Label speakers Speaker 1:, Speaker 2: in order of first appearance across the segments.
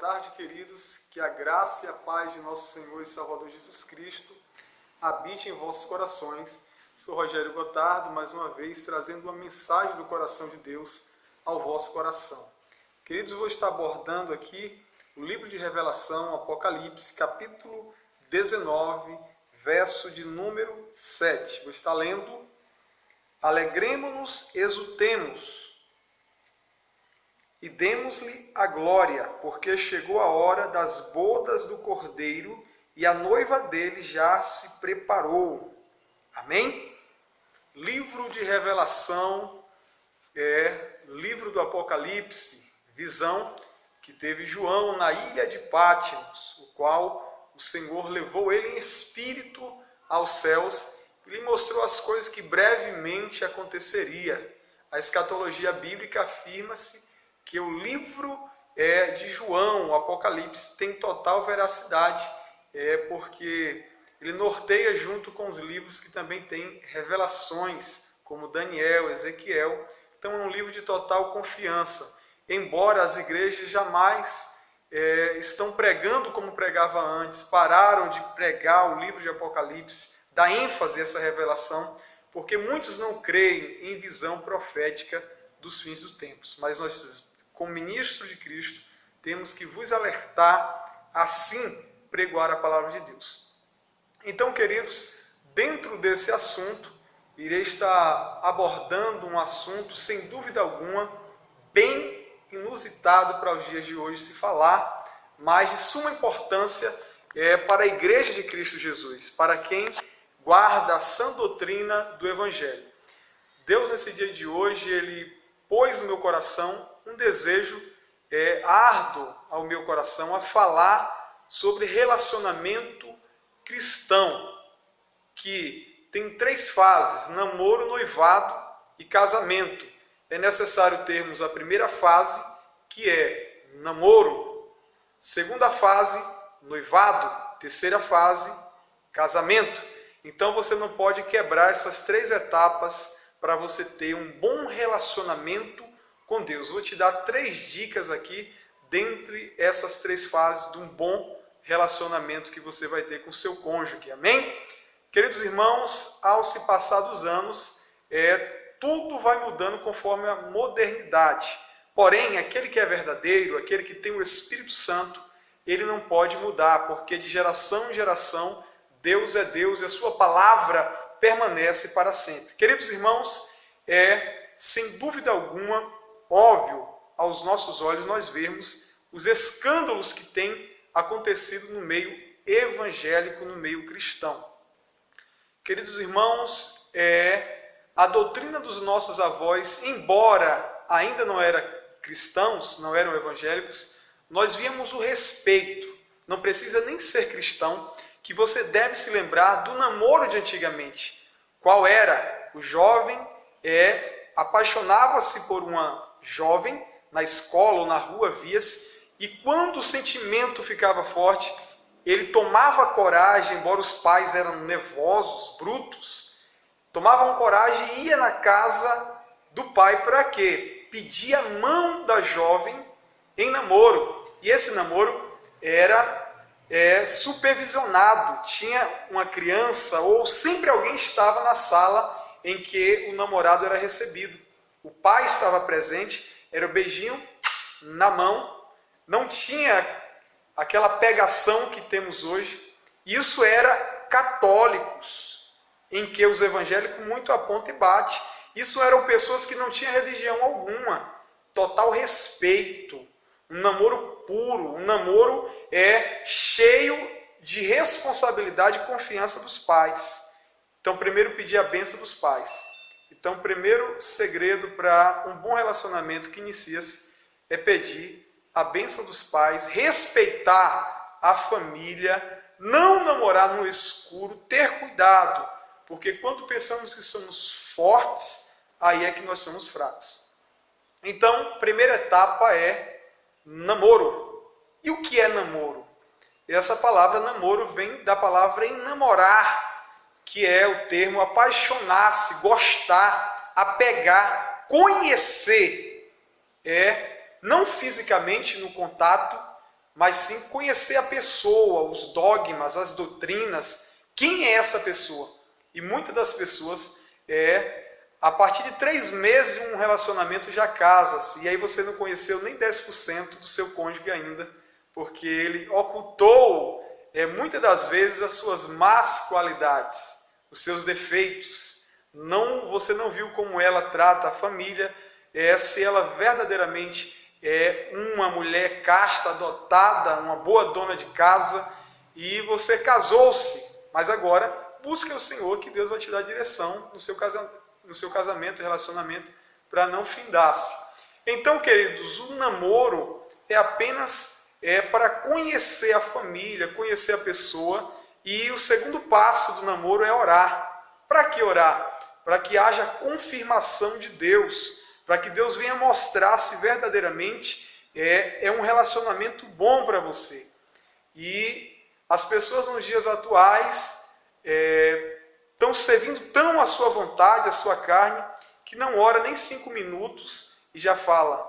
Speaker 1: tarde, queridos. Que a graça e a paz de nosso Senhor e Salvador Jesus Cristo habite em vossos corações. Sou Rogério Gotardo, mais uma vez trazendo uma mensagem do coração de Deus ao vosso coração. Queridos, eu vou estar abordando aqui o livro de Revelação, Apocalipse, capítulo 19, verso de número 7. Vou estar lendo: Alegremo-nos, exultemos e demos-lhe a glória, porque chegou a hora das bodas do Cordeiro e a noiva dele já se preparou. Amém? Livro de Revelação livro do Apocalipse, visão que teve João na ilha de Patmos, o qual o Senhor levou ele em espírito aos céus e lhe mostrou as coisas que brevemente aconteceria. A escatologia bíblica afirma-se que o livro de João, o Apocalipse, tem total veracidade, porque ele norteia junto com os livros que também têm revelações, como Daniel, Ezequiel. Então é um livro de total confiança, embora as igrejas jamais estão pregando como pregava antes, pararam de pregar o livro de Apocalipse, dar ênfase a essa revelação, porque muitos não creem em visão profética dos fins dos tempos. Mas nós, como ministros de Cristo, temos que vos alertar, assim pregoar a palavra de Deus. Então, queridos, dentro desse assunto, irei estar abordando um assunto, sem dúvida alguma, bem inusitado para os dias de hoje se falar, mas de suma importância para a Igreja de Cristo Jesus, para quem guarda a sã doutrina do Evangelho. Deus, nesse dia de hoje, Ele pôs no meu coração um desejo árduo ao meu coração a falar sobre relacionamento cristão, que tem 3 fases: namoro, noivado e casamento. É necessário termos a primeira fase, que é namoro; segunda fase, noivado; terceira fase, casamento. Então você não pode quebrar essas 3 etapas para você ter um bom relacionamento com Deus. Vou te dar 3 dicas aqui, dentre essas 3 fases de um bom relacionamento que você vai ter com o seu cônjuge. Amém? Queridos irmãos, ao se passar dos anos, tudo vai mudando conforme a modernidade. Porém, aquele que é verdadeiro, aquele que tem o Espírito Santo, ele não pode mudar, porque de geração em geração, Deus é Deus e a sua palavra permanece para sempre. Queridos irmãos, sem dúvida alguma óbvio aos nossos olhos nós vermos os escândalos que têm acontecido no meio evangélico, no meio cristão. Queridos irmãos, a doutrina dos nossos avós, embora ainda não eram cristãos, não eram evangélicos, nós víamos o respeito. Não precisa nem ser cristão, que você deve se lembrar do namoro de antigamente. Qual era? O jovem apaixonava-se por uma jovem, na escola ou na rua via-se, e quando o sentimento ficava forte, ele tomava coragem, embora os pais eram nervosos, brutos, tomavam coragem e ia na casa do pai para quê? Pedir a mão da jovem em namoro. E esse namoro era supervisionado. Tinha uma criança ou sempre alguém estava na sala em que o namorado era recebido. O pai estava presente, era o beijinho na mão, não tinha aquela pegação que temos hoje. Isso era católicos, em que os evangélicos muito apontam e bate. Isso eram pessoas que não tinham religião alguma, total respeito, um namoro puro, um namoro cheio de responsabilidade e confiança dos pais. Então, primeiro pedir a bênção dos pais. Então, o primeiro segredo para um bom relacionamento que inicia-se é pedir a bênção dos pais, respeitar a família, não namorar no escuro, ter cuidado, porque quando pensamos que somos fortes, aí é que nós somos fracos. Então, primeira etapa é namoro. E o que é namoro? Essa palavra namoro vem da palavra enamorar, que é o termo apaixonar-se, gostar, apegar, conhecer. Não fisicamente no contato, mas sim conhecer a pessoa, os dogmas, as doutrinas, quem é essa pessoa. E muitas das pessoas, a partir de 3 meses de um relacionamento já casa-se, e aí você não conheceu nem 10% do seu cônjuge ainda, porque ele ocultou, muitas das vezes, as suas más qualidades, os seus defeitos. Você não viu como ela trata a família, se ela verdadeiramente é uma mulher casta, dotada, uma boa dona de casa, e você casou-se, mas agora busque o Senhor, que Deus vai te dar direção no seu casamento, relacionamento, para não findar-se. Então, queridos, o namoro é apenas para conhecer a família, conhecer a pessoa, e o segundo passo do namoro é orar. Para que orar? Para que haja confirmação de Deus, para que Deus venha mostrar se verdadeiramente é um relacionamento bom para você. E as pessoas nos dias atuais estão servindo tão a sua vontade, a sua carne, que não ora nem 5 minutos e já fala,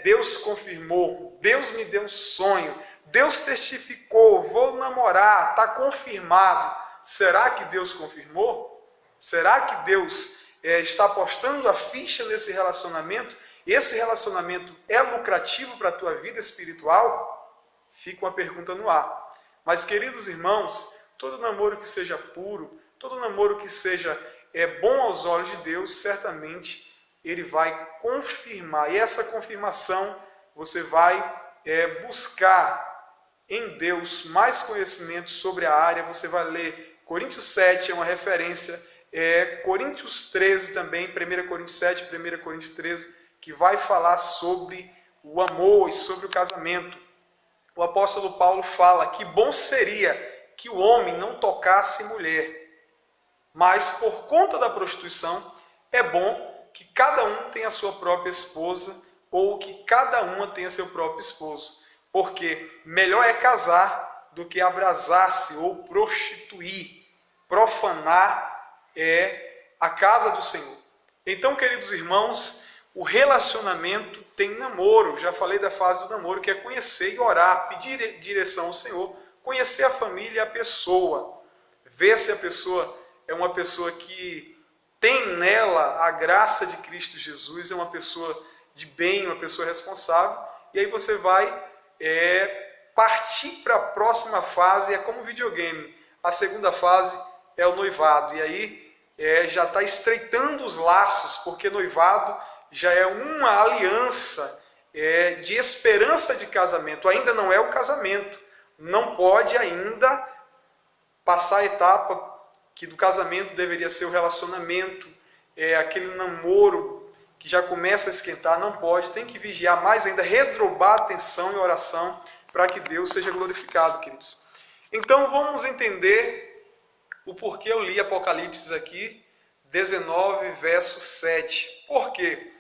Speaker 1: Deus confirmou, Deus me deu um sonho, Deus testificou, vou namorar, está confirmado. Será que Deus confirmou? Será que Deus está apostando a ficha nesse relacionamento? Esse relacionamento é lucrativo para a tua vida espiritual? Fica uma pergunta no ar. Mas, queridos irmãos, todo namoro que seja puro, todo namoro que seja bom aos olhos de Deus, certamente ele vai confirmar. E essa confirmação você vai buscar em Deus mais conhecimento sobre a área. Você vai ler Coríntios 7, é uma referência, Coríntios 13 também, 1 Coríntios 7, 1 Coríntios 13, que vai falar sobre o amor e sobre o casamento. O apóstolo Paulo fala que bom seria que o homem não tocasse mulher, mas por conta da prostituição é bom que cada um tenha a sua própria esposa, ou que cada uma tenha seu próprio esposo, porque melhor é casar do que abrasar-se ou prostituir, profanar a casa do Senhor. Então, queridos irmãos, o relacionamento tem namoro. Já falei da fase do namoro, que é conhecer e orar, pedir direção ao Senhor, conhecer a família e a pessoa, ver se a pessoa é uma pessoa que tem nela a graça de Cristo Jesus, é uma pessoa de bem, uma pessoa responsável, e aí você vai partir para a próxima fase. É como videogame. A segunda fase é o noivado, e aí já está estreitando os laços, porque noivado já é uma aliança de esperança de casamento. Ainda não é o casamento, não pode ainda passar a etapa que do casamento deveria ser o relacionamento, aquele namoro que já começa a esquentar. Não pode, tem que vigiar mais ainda, redobrar a atenção e oração para que Deus seja glorificado, queridos. Então vamos entender o porquê eu li Apocalipse aqui, 19, verso 7. Por quê?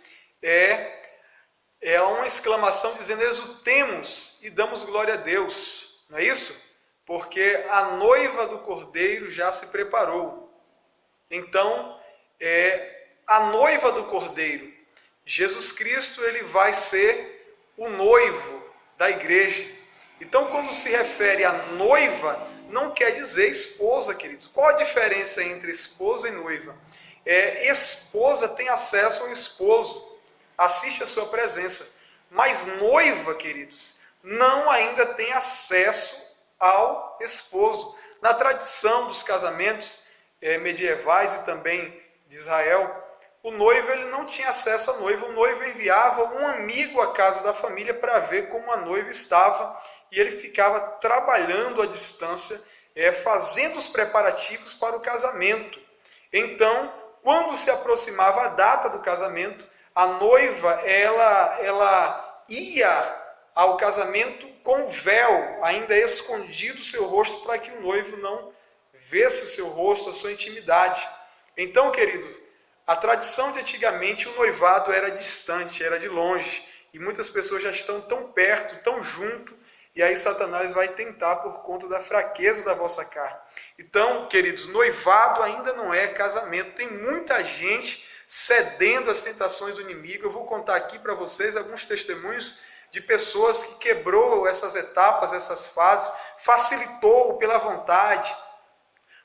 Speaker 1: É uma exclamação dizendo, exultemos e damos glória a Deus. Não é isso? Porque a noiva do Cordeiro já se preparou. Então, a noiva do Cordeiro, Jesus Cristo, ele vai ser o noivo da igreja. Então, quando se refere a noiva, não quer dizer esposa, queridos. Qual a diferença entre esposa e noiva? Esposa tem acesso ao esposo, assiste a sua presença. Mas noiva, queridos, não ainda tem acesso ao esposo. Na tradição dos casamentos medievais e também de Israel, o noivo ele não tinha acesso à noiva. O noivo enviava um amigo à casa da família para ver como a noiva estava, e ele ficava trabalhando à distância, fazendo os preparativos para o casamento. Então, quando se aproximava a data do casamento, a noiva ela ia ao casamento com véu, ainda escondido o seu rosto, para que o noivo não visse o seu rosto, a sua intimidade. Então, queridos, a tradição de antigamente, o noivado era distante, era de longe, e muitas pessoas já estão tão perto, tão junto, e aí Satanás vai tentar por conta da fraqueza da vossa carne. Então, queridos, noivado ainda não é casamento. Tem muita gente cedendo às tentações do inimigo. Eu vou contar aqui para vocês alguns testemunhos de pessoas que quebrou essas etapas, essas fases, facilitou pela vontade.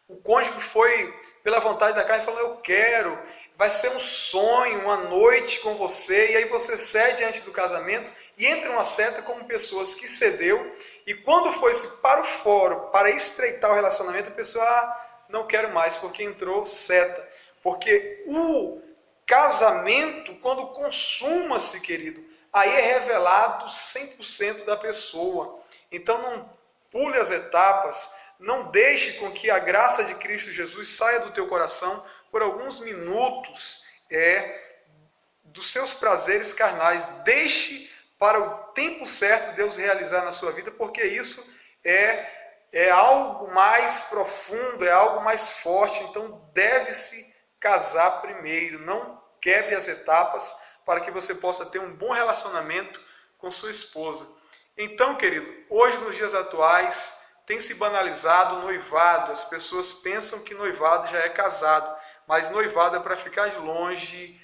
Speaker 1: O cônjuge foi pela vontade da carne e falou, eu quero, vai ser um sonho, uma noite com você, e aí você cede diante do casamento e entra uma seta como pessoas que cedeu, e quando foi-se para o fórum, para estreitar o relacionamento, a pessoa, não quero mais, porque entrou seta. Porque o casamento, quando consuma-se, querido, aí é revelado 100% da pessoa. Então não pule as etapas, não deixe com que a graça de Cristo Jesus saia do teu coração por alguns minutos dos seus prazeres carnais. Deixe para o tempo certo Deus realizar na sua vida, porque isso é algo mais profundo, é algo mais forte. Então deve-se casar primeiro, não quebre as etapas para que você possa ter um bom relacionamento com sua esposa. Então, querido, hoje nos dias atuais tem se banalizado o noivado. As pessoas pensam que noivado já é casado, mas noivado é para ficar de longe,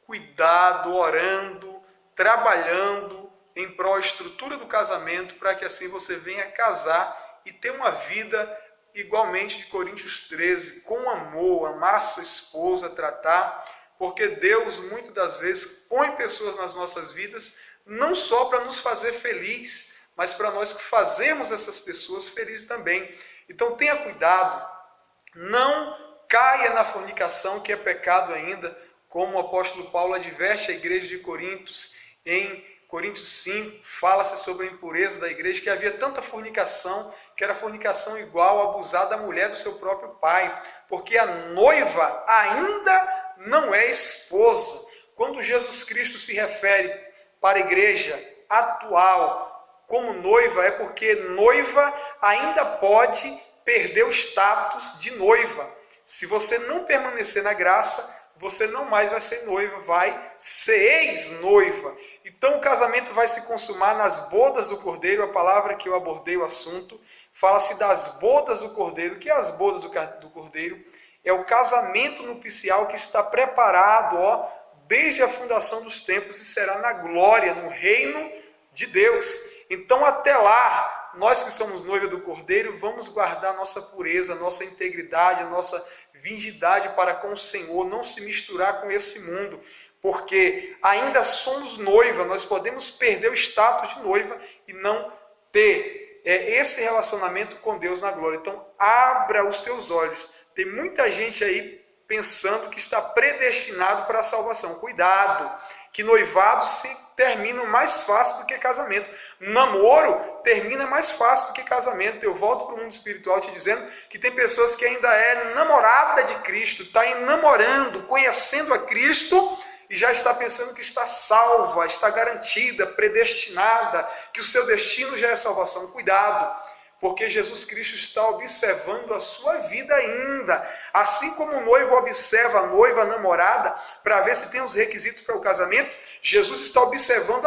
Speaker 1: cuidado, orando, trabalhando em prol da estrutura do casamento, para que assim você venha casar e ter uma vida igualmente de Coríntios 13, com amor, amar sua esposa, tratar, porque Deus muitas das vezes põe pessoas nas nossas vidas, não só para nos fazer feliz, mas para nós que fazemos essas pessoas felizes também. Então tenha cuidado, não caia na fornicação, que é pecado ainda, como o apóstolo Paulo adverte a igreja de Coríntios. Em Coríntios 5, fala-se sobre a impureza da igreja, que havia tanta fornicação, que era fornicação igual a abusar da mulher do seu próprio pai, porque a noiva ainda não é esposa. Quando Jesus Cristo se refere para a igreja atual como noiva, é porque noiva ainda pode perder o status de noiva. Se você não permanecer na graça, você não mais vai ser noiva, vai ser ex-noiva. Então o casamento vai se consumar nas bodas do Cordeiro. A palavra que eu abordei o assunto fala-se das bodas do Cordeiro. O que é as bodas do Cordeiro? É o casamento nupcial que está preparado desde a fundação dos tempos e será na glória, no reino de Deus. Então até lá, nós que somos noiva do Cordeiro, vamos guardar nossa pureza, nossa integridade, nossa virgindade para com o Senhor, não se misturar com esse mundo, porque ainda somos noiva, nós podemos perder o status de noiva e não ter esse relacionamento com Deus na glória. Então abra os teus olhos. Tem muita gente aí pensando que está predestinado para a salvação. Cuidado, que noivado se termina mais fácil do que casamento. Namoro termina mais fácil do que casamento. Eu volto para o mundo espiritual te dizendo que tem pessoas que ainda é namorada de Cristo, está namorando, conhecendo a Cristo e já está pensando que está salva, está garantida, predestinada, que o seu destino já é salvação. Cuidado, porque Jesus Cristo está observando a sua vida ainda. Assim como o noivo observa a noiva, a namorada, para ver se tem os requisitos para o casamento, Jesus está observando a